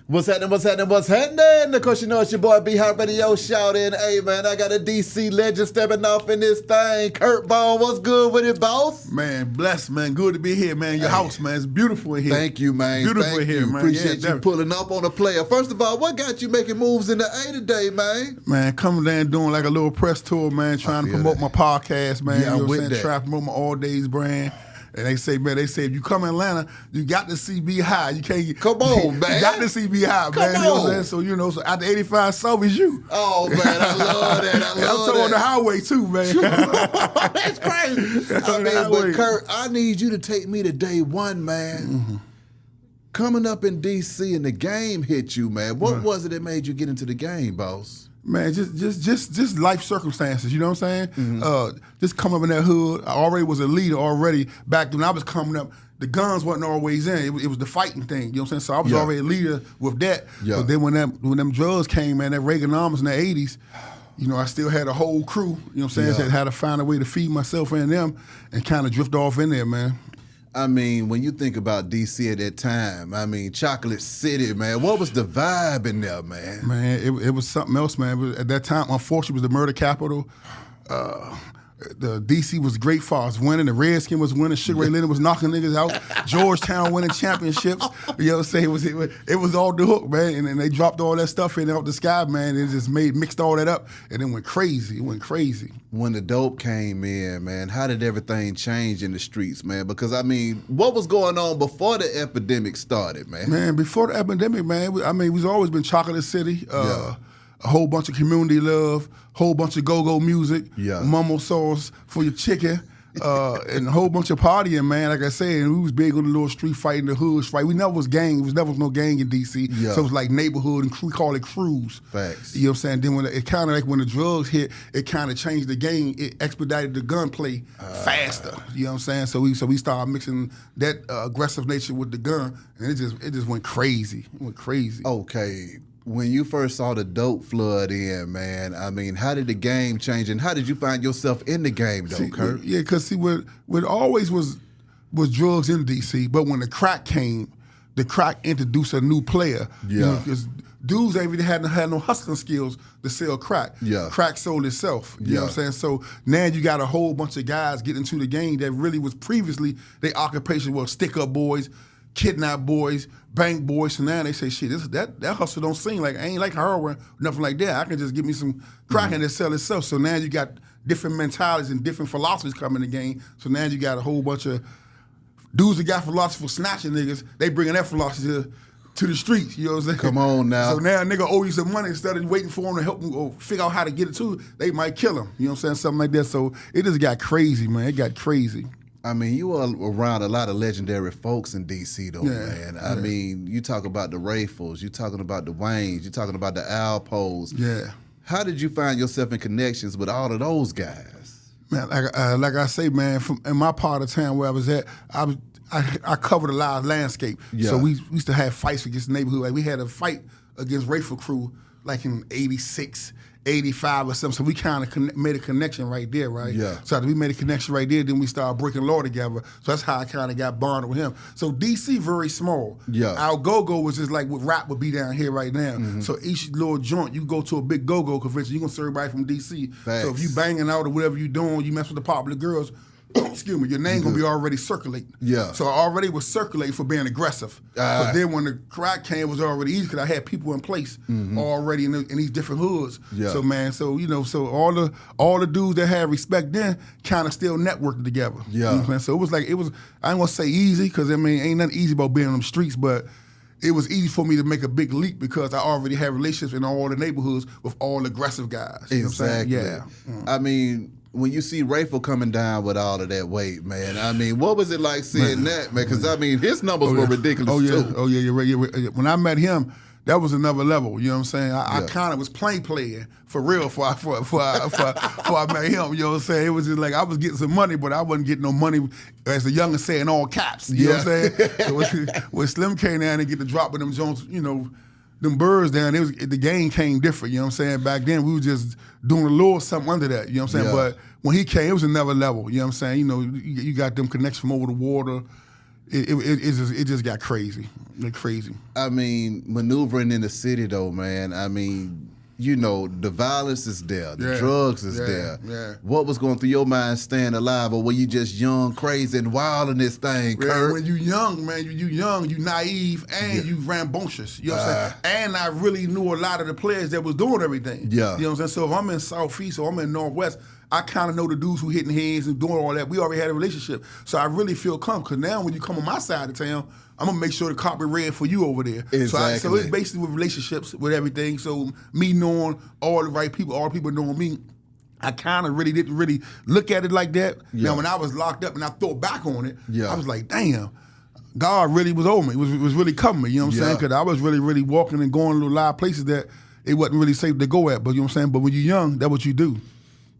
What's happening? What's happening? What's happening? Of course, you know it's your boy B Hot Radio shouting. Hey, man, I got a DC legend stepping off in this thing. Curtbone, what's good with it, boss? Man, blessed, man. Good to be here, man. Your house, man. It's beautiful in here. Thank you, man. Beautiful Thank here, you. man. Appreciate Yeah, you pulling up on a player. First of all, what got you making moves in the A today, man? Man, coming down doing like a little press tour, man, trying to promote my podcast, man. Yeah, you know I'm what I'm with saying? Trying to promote my All Days brand. And they say, man, if you come in Atlanta, you got to see B High. You can't get. Come on, man. You got to see B High, man. Come You know what on. I'm saying? So after 85 South is you. Oh, man, I love that. I I'm love talking on the that. highway, too, man. That's crazy. I mean, but Kurt, I need you to take me to day one, man. Mm-hmm. Coming up in DC and the game hit you, man. What was it that made you get into the game, boss? Man, just life circumstances, you know what I'm saying? Just coming up in that hood. I already was a leader already. Back when I was coming up, the guns wasn't always in. It was the fighting thing, you know what I'm saying? So I was already a leader with that. Yeah. But then when them drugs came, man, that Reaganomics in the 80s, you know, I still had a whole crew, you know what I'm saying? Yeah. So I had to find a way to feed myself and them and kind of drift off in there, man. I mean, when you think about DC at that time, I mean, Chocolate City, man, what was the vibe in there, man? Man, it was something else, man. At that time, unfortunately, it was the murder capital. The DC was great for us winning. The Redskin was winning. Sugar Ray Leonard was knocking niggas out. Georgetown winning championships. You know what I'm saying? It was all the hook, man. And they dropped all that stuff in out the sky, man. It just mixed all that up, and it went crazy. It went crazy. When the dope came in, man, how did everything change in the streets, man? Because, I mean, what was going on before the epidemic started, man? Man, before the epidemic, man, we've always been Chocolate City. A whole bunch of community love, whole bunch of go-go music, mummo sauce for your chicken, and a whole bunch of partying, man. Like I said, and we was big on the little street fight in the hood fight. We never was gang. It was never no gang in D.C. Yeah. So it was like neighborhood, and we call it crews. Facts. You know what I'm saying? Then when it kind of like when the drugs hit, it kind of changed the game. It expedited the gunplay faster. You know what I'm saying? So we started mixing that aggressive nature with the gun, and it just went crazy. It went crazy. Okay. When you first saw the dope flood in, man, I mean, how did the game change, and how did you find yourself in the game, though, Kurt? Yeah, because what always was drugs in D.C., but when the crack came, the crack introduced a new player. Yeah. Because dudes ain't really had no hustling skills to sell crack. Yeah. Crack sold itself. You know what I'm saying? So now you got a whole bunch of guys getting into the game that really was previously, their occupation was stick-up boys, kidnap boys, bank boys, so now they say, shit, that hustle don't seem like, I ain't like heroin, nothing like that. I can just give me some crack and it sell itself. So now you got different mentalities and different philosophies coming in the game. So now you got a whole bunch of dudes that got philosophy for snatching niggas, they bringing that philosophy to the streets, you know what I'm saying? Come on now. So now a nigga owe you some money, instead of waiting for him to help him or figure out how to get it to, they might kill him, you know what I'm saying? Something like that. So it just got crazy, man. It got crazy. I mean, you are around a lot of legendary folks in D.C., though, man. I mean, you talk about the Rayfuls, you talking about the Waynes, you talking about the Alpos. Yeah. How did you find yourself in connections with all of those guys? Man, like I say, man, in my part of town where I was at, I covered a lot of landscape. Yeah. So we used to have fights against the neighborhood. Like we had a fight against Rayful crew like in 86, 85 or something. So we kind of made a connection right there, right? Yeah. So after we made a connection right there, then we started breaking law together. So that's how I kind of got bonded with him. So DC very small. Yeah. Our go-go was just like what rap would be down here right now. So each little joint, you go to a big go-go convention, you're going to serve everybody from DC. Facts. So if you banging out or whatever you doing, you mess with the popular girls, excuse me, your name gonna be already circulating. Yeah. So I already was circulating for being aggressive. But then when the crack came, it was already easy because I had people in place already in these different hoods. Yeah. So man, so you know, so all the dudes that had respect then kind of still networked together. Yeah. You know what I'm saying? So it was I ain't gonna say easy because I mean ain't nothing easy about being on them streets, but it was easy for me to make a big leap because I already had relationships in all the neighborhoods with all aggressive guys. You know what I'm saying? Exactly. Yeah. I mean, when you see Rayful coming down with all of that weight, man, I mean, what was it like seeing that, man? Because, I mean, his numbers were ridiculous, too. Oh, yeah, you're right. When I met him, that was another level, you know what I'm saying? I kind of was playing for real before I met him, you know what I'm saying? It was just like I was getting some money, but I wasn't getting no money, as the youngest say, in all caps, you know what I'm saying? So when Slim came down and get the drop of them Jones, you know, them birds down, the game came different, you know what I'm saying? Back then, we were just doing a little something under that, you know what I'm saying? Yeah. But when he came, it was another level, you know what I'm saying? You know, you got them connections from over the water. it just got crazy. Crazy. I mean, maneuvering in the city though, man. I mean, you know, the violence is there, the drugs is there. Yeah. What was going through your mind staying alive, or were you just young, crazy, and wild in this thing, Kurt? When you young, man, you young, you naive, and you rambunctious. You know what I'm saying? And I really knew a lot of the players that was doing everything. Yeah. You know what I'm saying? So if I'm in Southeast or I'm in Northwest, I kind of know the dudes who hitting heads and doing all that. We already had a relationship. So I really feel comfortable. Because now when you come on my side of town, I'm going to make sure the carpet red for you over there. Exactly. So it's basically with relationships, with everything. So me knowing all the right people, all the people knowing me, I kind of really didn't really look at it like that. Yeah. Now when I was locked up and I thought back on it, Yeah. I was like, damn. God really was over me. Was really covering me, you know what I'm saying? Because I was really, really walking and going to a lot of places that it wasn't really safe to go at, but you know what I'm saying? But when you're young, that's what you do.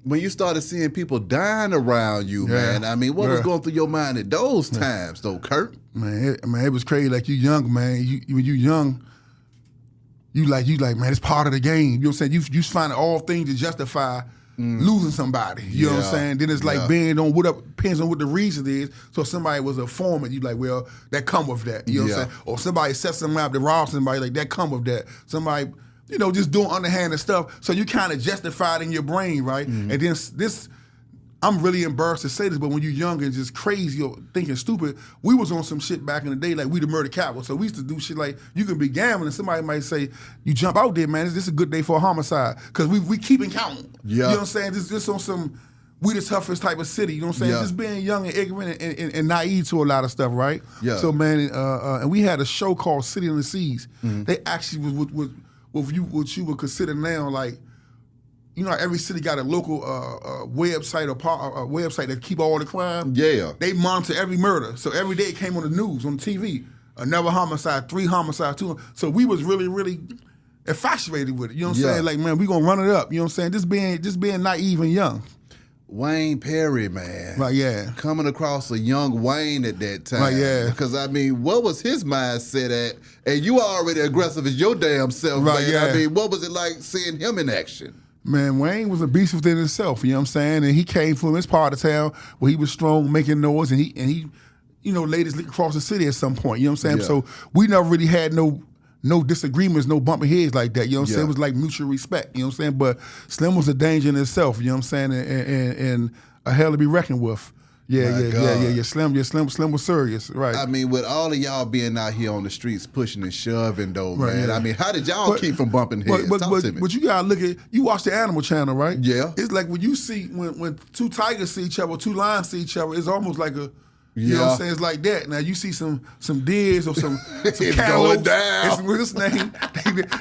When you started seeing people dying around you, man, I mean, what was going through your mind at those times, though, Kurt? Man, it was crazy. Like, you young, man. When you young, you like, man, it's part of the game. You know what I'm saying? You find all things to justify losing somebody. You know what I'm saying? Then it's like being on depends on what the reason is. So if somebody was a foreman, you like, well, that come with that. You know what I'm saying? Or somebody set something up to rob somebody, like that come with that. Somebody, you know, just doing underhanded stuff. So you kind of justify it in your brain, right? And then this, I'm really embarrassed to say this, but when you're young and just crazy or thinking stupid, we was on some shit back in the day, like we the murder capital. So we used to do shit like, you can be gambling and somebody might say, you jump out there, man, this is a good day for a homicide. Because we keeping count. You know what I'm saying? Just on some, we the toughest type of city, you know what I'm saying? Just being young and ignorant and naive to a lot of stuff, right? So, man, and we had a show called City on the Seas. They actually was what you would consider now, like, you know, every city got a local website or a website that keep all the crime. Yeah. They monitor every murder. So every day it came on the news, on the TV. Another homicide, 3 homicides, 2. So we was really, really infatuated with it. You know what I'm saying? Like, man, we gonna run it up. You know what I'm saying? Just being naive and young. Wayne Perry, man. Right, coming across a young Wayne at that time. Right, Because, I mean, what was his mindset at? And you already aggressive as your damn self, man. I mean, what was it like seeing him in action? Man, Wayne was a beast within himself, you know what I'm saying? And he came from his part of town where he was strong, making noise, and he you know, laid his lick across the city at some point, you know what I'm saying? So we never really had no disagreements, no bumping heads like that, you know what I'm saying? It was like mutual respect, you know what I'm saying? But Slim was a danger in itself, you know what I'm saying? And a hell to be reckoned with. Slim was serious, right? I mean, with all of y'all being out here on the streets pushing and shoving, though, man. I mean, how did y'all keep from bumping heads? Talk to me. But you gotta look at, you watch the Animal Channel, right? Yeah. It's like when you see, when 2 tigers see each other, 2 lions see each other, it's almost like a, you know what I'm saying? It's like that. Now you see some deers or some going down. With this name,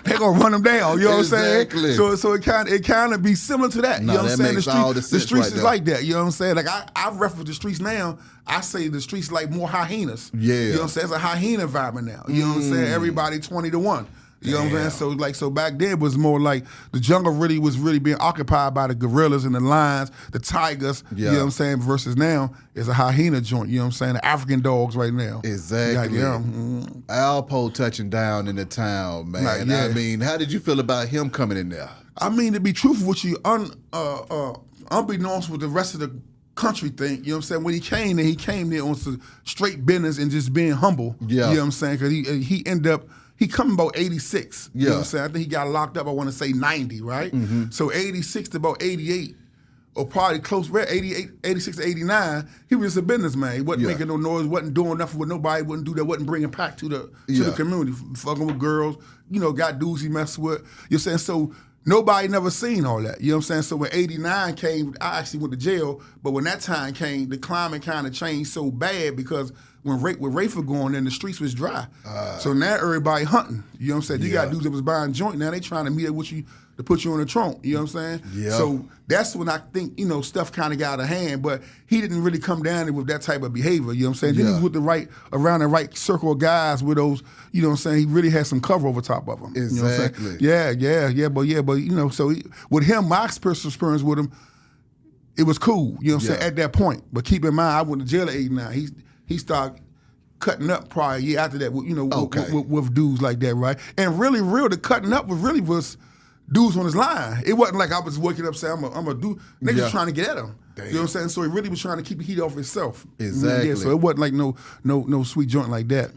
they gonna run them down. You know what I'm saying? So it kind of be similar to that. You know what I'm saying? The streets is like that. You know what I'm saying? Like I reference the streets now. I say the streets like more hyenas. You know what I'm saying? It's a hyena environment now. You know what I'm saying? Everybody 20-1. You know what I'm saying? So back then it was more like the jungle was being occupied by the gorillas and the lions, the tigers, you know what I'm saying, versus now it's a hyena joint, you know what I'm saying? The African dogs right now. Exactly. Alpo touching down in the town, man. I mean, how did you feel about him coming in there? I mean, to be truthful with you, unbeknownst with the rest of the country thing, you know what I'm saying? When he came there on some straight business and just being humble, you know what I'm saying? Because he ended up, he come about 86. You know what I'm saying? I think he got locked up, I want to say 90, right? So 86 to about 88, or probably close, 86 to 89, he was just a businessman. He wasn't making no noise, wasn't doing nothing with nobody, wouldn't do that, wasn't bringing pack to the community, fucking with girls, you know, got dudes he messed with. You know what I'm saying? So nobody never seen all that. You know what I'm saying? So when 89 came, I actually went to jail, but when that time came, the climate kind of changed so bad because when Rayful going in, the streets was dry. So now everybody hunting. You know what I'm saying? You got dudes that was buying joint, now they trying to meet up with you to put you on the trunk. You know what I'm saying? So that's when I think, you know, stuff kind of got out of hand, but he didn't really come down there with that type of behavior. You know what I'm saying? Then he was with around the right circle of guys with those, you know what I'm saying? He really had some cover over top of him. Exactly. You know what I'm saying? But you know, so with him, my personal experience with him, it was cool. You know what I'm saying? At that point. But keep in mind, I went to jail at 89. He started cutting up probably a year after that, you know, with dudes like that, right? And really, the cutting up was dudes on his line. It wasn't like I was waking up saying, I'm a dude. Niggas trying to get at him. You know what I'm saying? So he really was trying to keep the heat off himself. Exactly. Yeah, so it wasn't like no sweet joint like that.